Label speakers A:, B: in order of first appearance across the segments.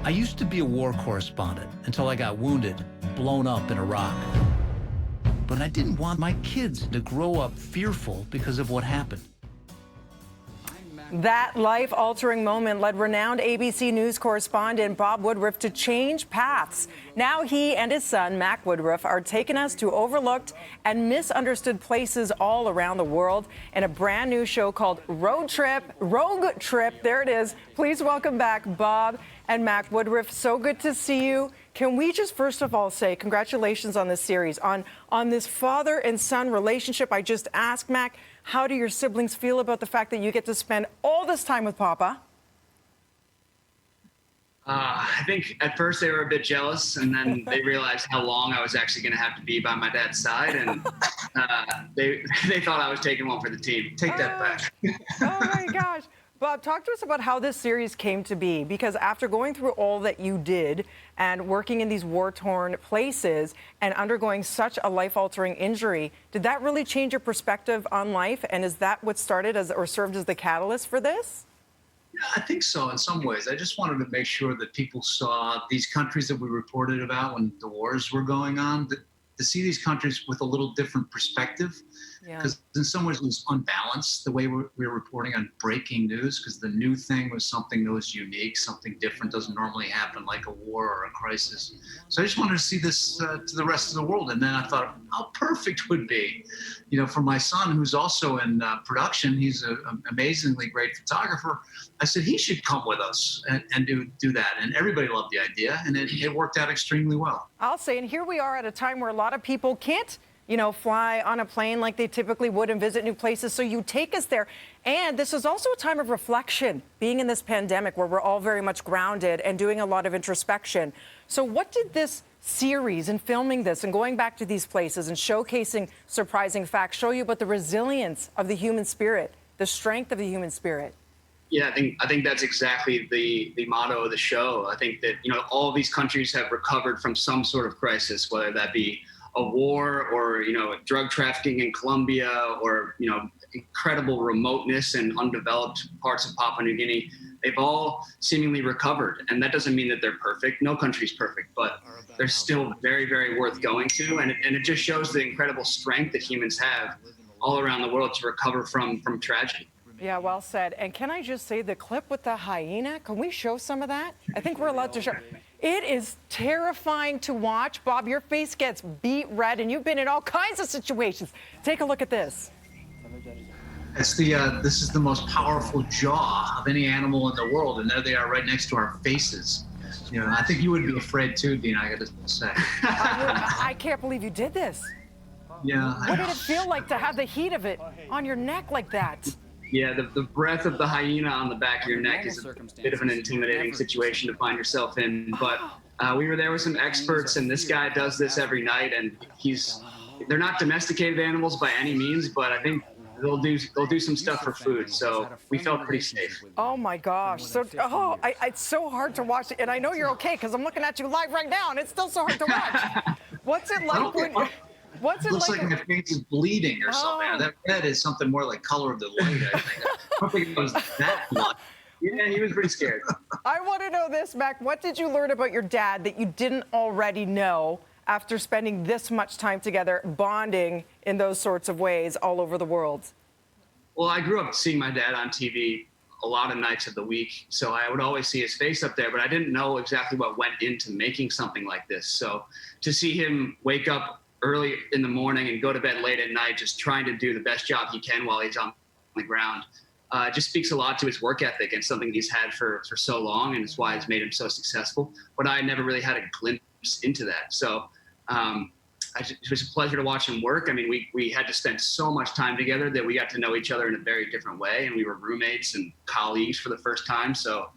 A: I used to be a war correspondent until I got wounded, blown up in Iraq. But I didn't want my kids to grow up fearful because of what happened.
B: That life-altering moment led renowned ABC News correspondent Bob Woodruff to change paths. Now he and his son, Mac Woodruff, are taking us to overlooked and misunderstood places all around the world in a brand new show called Rogue Trip. There it is. Please welcome back Bob and Mac Woodruff. So good to see you. Can we just first of all say congratulations on this series, on this father and son relationship? I just asked Mac, how do your siblings feel about the fact that you get to spend all this time with Papa?
C: I think at first they were a bit jealous, and then they realized how long I was actually going to have to be by my dad's side, and they thought I was taking one for the team. Take that back.
B: Oh my gosh. Bob, talk to us about how this series came to be, because after going through all that you did and working in these war-torn places and undergoing such a life-altering injury, did that really change your perspective on life? And is that what started as or served as the catalyst for this?
D: Yeah, I think so in some ways. I just wanted to make sure that people saw these countries that we reported about when the wars were going on, to see these countries with a little different perspective. Because in some ways it was unbalanced the way we were reporting on breaking news, because the new thing was something that was unique, something different, doesn't normally happen, like a war or a crisis. So I just wanted to see this to the rest of the world. And then I thought how perfect would be, for my son, who's also in production. He's an amazingly great photographer. I said he should come with us and do that. And everybody loved the idea, and it worked out extremely well.
B: I'll say, and here we are at a time where a lot of people can't fly on a plane like they typically would and visit new places. So you take us there. And this is also a time of reflection, being in this pandemic where we're all very much grounded and doing a lot of introspection. So what did this series and filming this and going back to these places and showcasing surprising facts show you about the resilience of the human spirit, the strength of the human spirit?
C: Yeah, I think that's exactly the motto of the show. I think that, all of these countries have recovered from some sort of crisis, whether that be a war or, drug trafficking in Colombia or, incredible remoteness and undeveloped parts of Papua New Guinea. They've all seemingly recovered. And that doesn't mean that they're perfect. No country's perfect, but they're still very, very worth going to. And it just shows the incredible strength that humans have all around the world to recover from tragedy.
B: Yeah, well said. And can I just say the clip with the hyena? Can we show some of that? I think we're allowed to show. It is terrifying to watch. Bob, your face gets beet red, and you've been in all kinds of situations. Take a look at this.
D: This is the most powerful jaw of any animal in the world, and there they are right next to our faces. I think you would be afraid too, Dean, I got to say.
B: I can't believe you did this.
D: Yeah.
B: What did it feel like to have the heat of it on your neck like that?
C: Yeah, the breath of the hyena on the back of your neck is a bit of an intimidating situation to find yourself in. But we were there with some experts, and this guy does this every night. And they're not domesticated animals by any means, but I think they'll do some stuff for food. So we felt pretty safe.
B: Oh my gosh! It's so hard to watch, and I know you're okay because I'm looking at you live right now, and it's still so hard to watch. What's it like when? What's it
D: looks
B: like?
D: like my face is bleeding or something. That red is something more like Color of the Light, I think. I don't think it was that blood.
C: Yeah, he was pretty scared.
B: I want to know this, Mac. What did you learn about your dad that you didn't already know after spending this much time together, bonding in those sorts of ways all over the world?
C: Well, I grew up seeing my dad on TV a lot of nights of the week, so I would always see his face up there, but I didn't know exactly what went into making something like this. So to see him wake up early in the morning and go to bed late at night, just trying to do the best job he can while he's on the ground, just speaks a lot to his work ethic and something he's had for so long, and it's why it's made him so successful. But I never really had a glimpse into that. So it was a pleasure to watch him work. I mean, we had to spend so much time together that we got to know each other in a very different way, and we were roommates and colleagues for the first time. So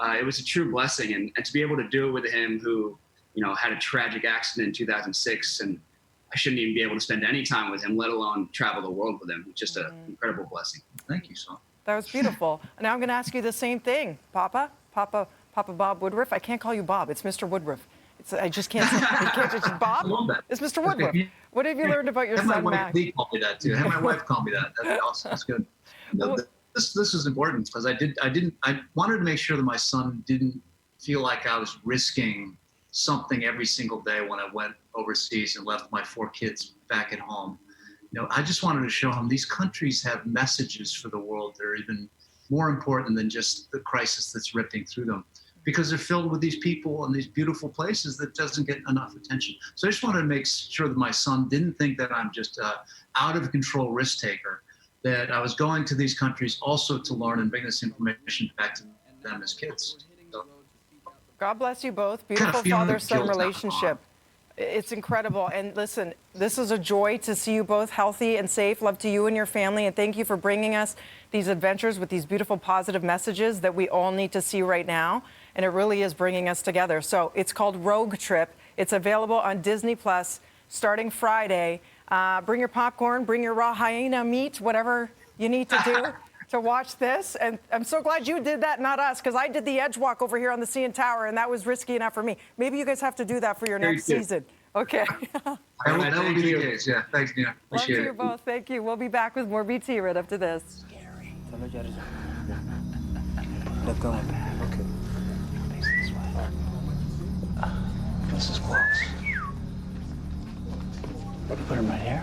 C: it was a true blessing, and to be able to do it with him who, had a tragic accident in 2006, and I shouldn't even be able to spend any time with him, let alone travel the world with him. It's just an incredible blessing.
D: Thank you, son.
B: That was beautiful. Now I'm going to ask you the same thing, Papa Bob Woodruff. I can't call you Bob. It's Mr. Woodruff. I just can't. It's Bob.
D: I love that.
B: It's Mr. Woodruff. What have you learned about your son, Mac?
D: My wife called me that too. Have my wife call me that. That's awesome. That's good. This is important because I wanted to make sure that my son didn't feel like I was risking something every single day when I went overseas and left my 4 kids back at home. I just wanted to show him these countries have messages for the world that are even more important than just the crisis that's ripping through them, because they're filled with these people and these beautiful places that doesn't get enough attention. So I just wanted to make sure that my son didn't think that I'm just a out of control risk taker, that I was going to these countries also to learn and bring this information back to them as kids. So,
B: God bless you both. Beautiful father-son relationship. It's incredible. And listen, this is a joy to see you both healthy and safe. Love to you and your family. And thank you for bringing us these adventures with these beautiful positive messages that we all need to see right now. And it really is bringing us together. So it's called Rogue Trip. It's available on Disney Plus starting Friday. Bring your popcorn, bring your raw hyena meat, whatever you need to do to watch this. And I'm so glad you did that, not us, because I did the edge walk over here on the CN Tower, and that was risky enough for me. Maybe you guys have to do that for your next season. Okay.
D: That would be the case. Yeah, thanks, Nina. Appreciate it.
B: Love you both. Thank you. We'll be back with more BT right after this.
E: Let go. Okay. This is close. Put him right here.